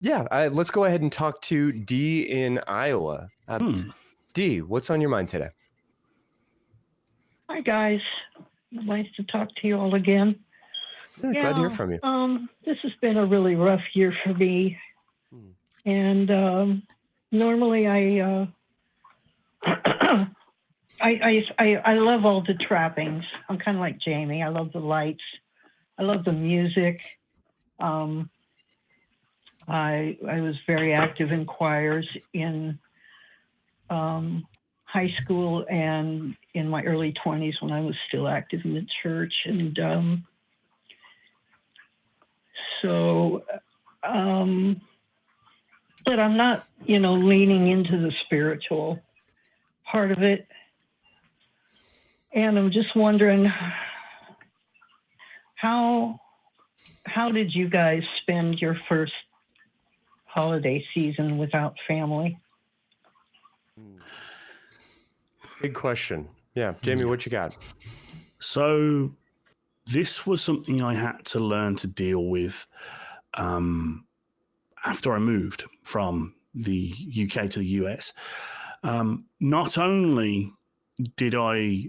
Yeah, let's go ahead and talk to Dee in Iowa. Dee, what's on your mind today? Hi, guys. Nice to talk to you all again. Yeah, glad to hear from you. This has been a really rough year for me. And normally I love all the trappings. I'm kind of like Jamie. I love the lights. I love the music. I was very active in choirs in high school and in my early 20s when I was still active in the church. And but I'm not, leaning into the spiritual part of it. And I'm just wondering, how did you guys spend your first holiday season without family? Big question. Yeah. Jamie, what you got? So this was something I had to learn to deal with after I moved from the UK to the US. Not only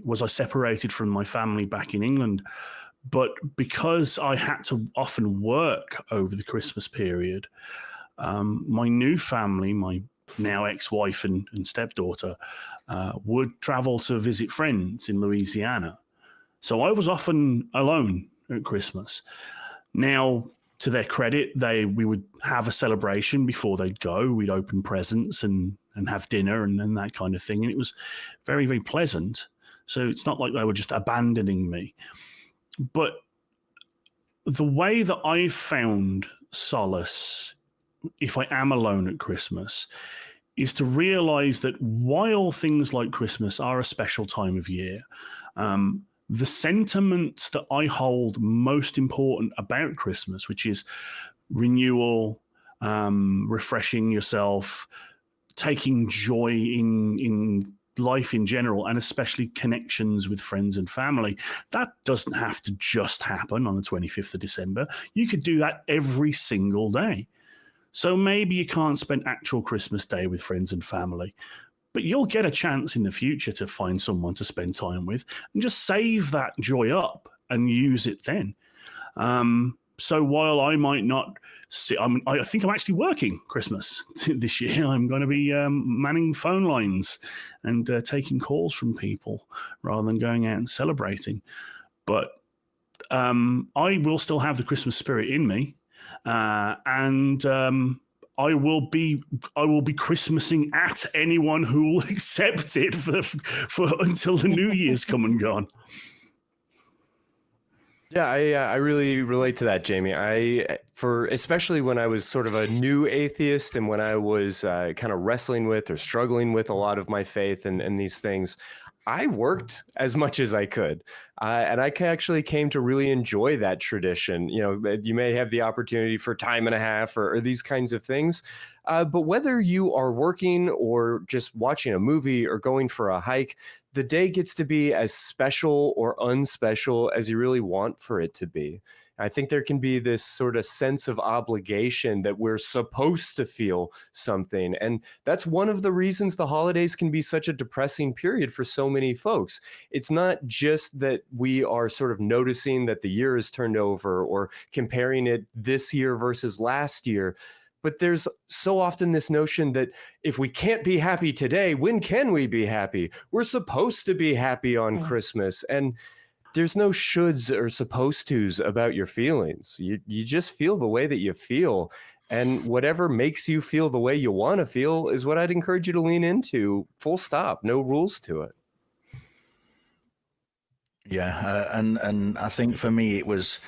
was I separated from my family back in England, but because I had to often work over the Christmas period, my new family, my now ex-wife and stepdaughter, would travel to visit friends in Louisiana. So I was often alone at Christmas. Now, to their credit, we would have a celebration before they'd go. We'd open presents and have dinner and that kind of thing. And it was very, very pleasant. So it's not like they were just abandoning me. But the way that I've found solace, if I am alone at Christmas, is to realize that while things like Christmas are a special time of year, the sentiments that I hold most important about Christmas, which is renewal, refreshing yourself, taking joy in life in general, and especially connections with friends and family, that doesn't have to just happen on the 25th of December. You could do that every single day. So maybe you can't spend actual Christmas Day with friends and family, but you'll get a chance in the future to find someone to spend time with and just save that joy up and use it then. So while I might not I think I'm actually working Christmas this year. I'm going to be manning phone lines and taking calls from people rather than going out and celebrating. But I will still have the Christmas spirit in me, and I will be Christmasing at anyone who will accept it for until the New Year's come and gone. Yeah, I really relate to that, Jamie. Especially when I was sort of a new atheist and when I was kind of wrestling with or struggling with a lot of my faith and these things, I worked as much as I could. And I actually came to really enjoy that tradition. You may have the opportunity for time and a half or these kinds of things. But whether you are working or just watching a movie or going for a hike, the day gets to be as special or unspecial as you really want for it to be. I think there can be this sort of sense of obligation that we're supposed to feel something. And that's one of the reasons the holidays can be such a depressing period for so many folks. It's not just that we are sort of noticing that the year has turned over or comparing it this year versus last year, but there's so often this notion that if we can't be happy today, when can we be happy? We're supposed to be happy on Christmas. And there's no shoulds or supposed tos about your feelings. You just feel the way that you feel. And whatever makes you feel the way you want to feel is what I'd encourage you to lean into. Full stop. No rules to it. Yeah. And I think for me, it was...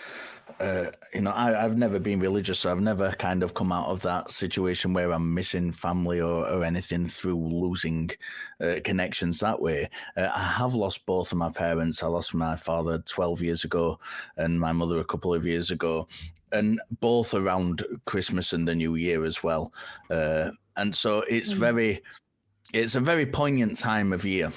I've never been religious, so I've never kind of come out of that situation where I'm missing family or anything through losing connections that way. I have lost both of my parents. I lost my father 12 years ago and my mother a couple of years ago, and both around Christmas and the New Year as well. And so it's a very poignant time of year.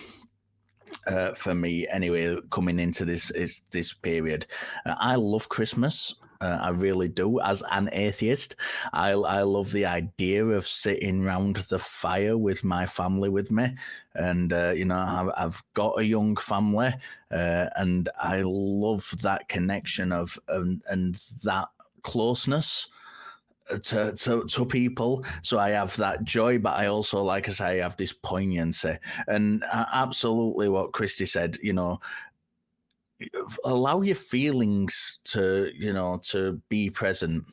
For me, anyway, coming into this period, I love Christmas. I really do. As an atheist, I love the idea of sitting round the fire with my family with me. And, I've got a young family, and I love that connection of and that closeness to people. So I have that joy, but I also, like I say, I have this poignancy. And absolutely what Christy said, allow your feelings to be present.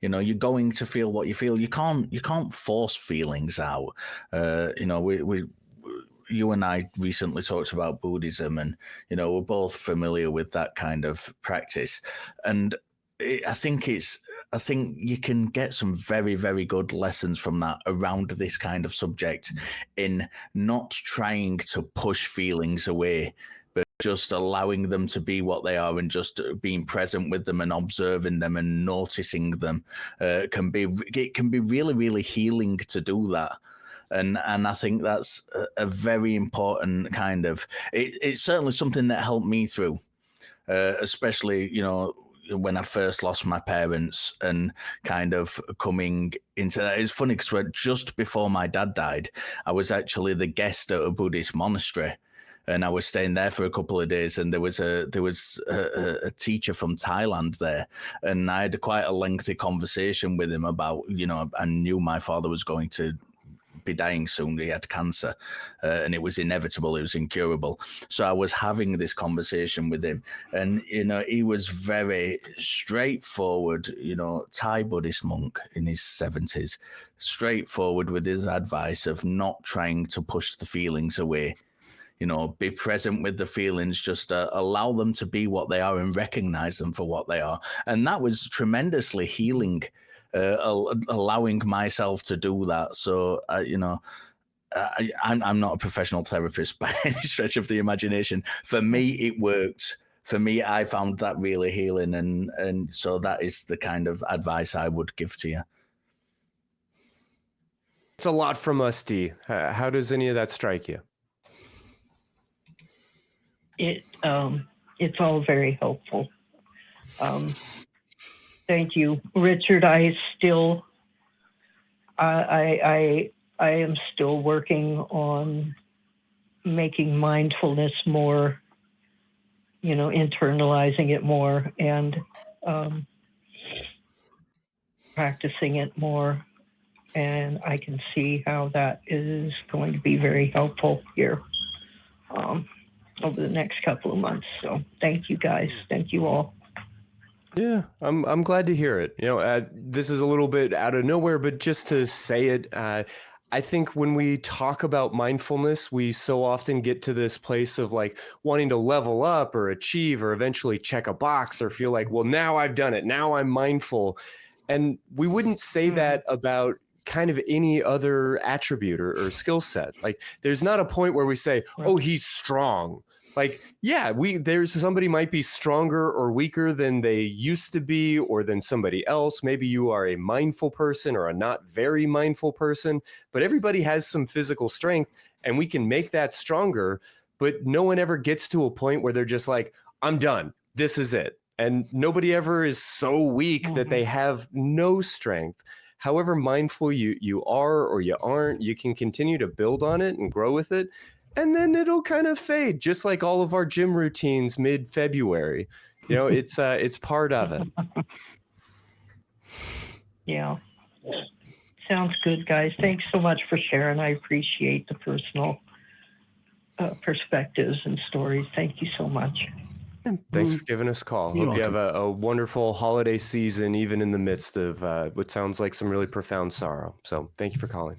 You're going to feel what you feel. You can't force feelings out. You and I recently talked about Buddhism, and we're both familiar with that kind of practice. And I think you can get some very, very good lessons from that around this kind of subject, in not trying to push feelings away, but just allowing them to be what they are, and just being present with them and observing them and noticing them. It can be really, really healing to do that. And I think that's a very important kind of, it's certainly something that helped me through, especially, when I first lost my parents, and kind of coming into that. It's funny because just before my dad died, I was actually the guest at a Buddhist monastery, and I was staying there for a couple of days, and there was a teacher from Thailand there, and I had quite a lengthy conversation with him about, I knew my father was going to be dying soon. He had cancer, and it was inevitable. It was incurable. So I was having this conversation with him, and he was very straightforward. Thai Buddhist monk in his 70s, straightforward with his advice of not trying to push the feelings away. Be present with the feelings, just allow them to be what they are and recognize them for what they are. And that was tremendously healing. Allowing myself to do that. So, I'm not a professional therapist by any stretch of the imagination. For me, it worked. For me, I found that really healing. And so that is the kind of advice I would give to you. It's a lot from us, D. How does any of that strike you? It's all very helpful. Thank you, Richard. I am still working on making mindfulness more, internalizing it more, and practicing it more. And I can see how that is going to be very helpful here over the next couple of months. So thank you, guys. Thank you all. Yeah, I'm glad to hear it. This is a little bit out of nowhere, but just to say it, I think when we talk about mindfulness, we so often get to this place of like wanting to level up or achieve or eventually check a box or feel like, well, now I've done it. Now I'm mindful. And we wouldn't say that about kind of any other attribute or skill set. Like there's not a point where we say, oh, he's strong. Like, yeah, there's somebody might be stronger or weaker than they used to be, or than somebody else. Maybe you are a mindful person or a not very mindful person, but everybody has some physical strength and we can make that stronger. But no one ever gets to a point where they're just like, I'm done. This is it. And nobody ever is so weak that they have no strength. However mindful you are or you aren't, you can continue to build on it and grow with it. And then it'll kind of fade, just like all of our gym routines mid-February. It's part of it. Yeah. Sounds good, guys. Thanks so much for sharing. I appreciate the personal perspectives and stories. Thank you so much. Thanks for giving us a call. Hope you have a wonderful holiday season, even in the midst of what sounds like some really profound sorrow. So thank you for calling.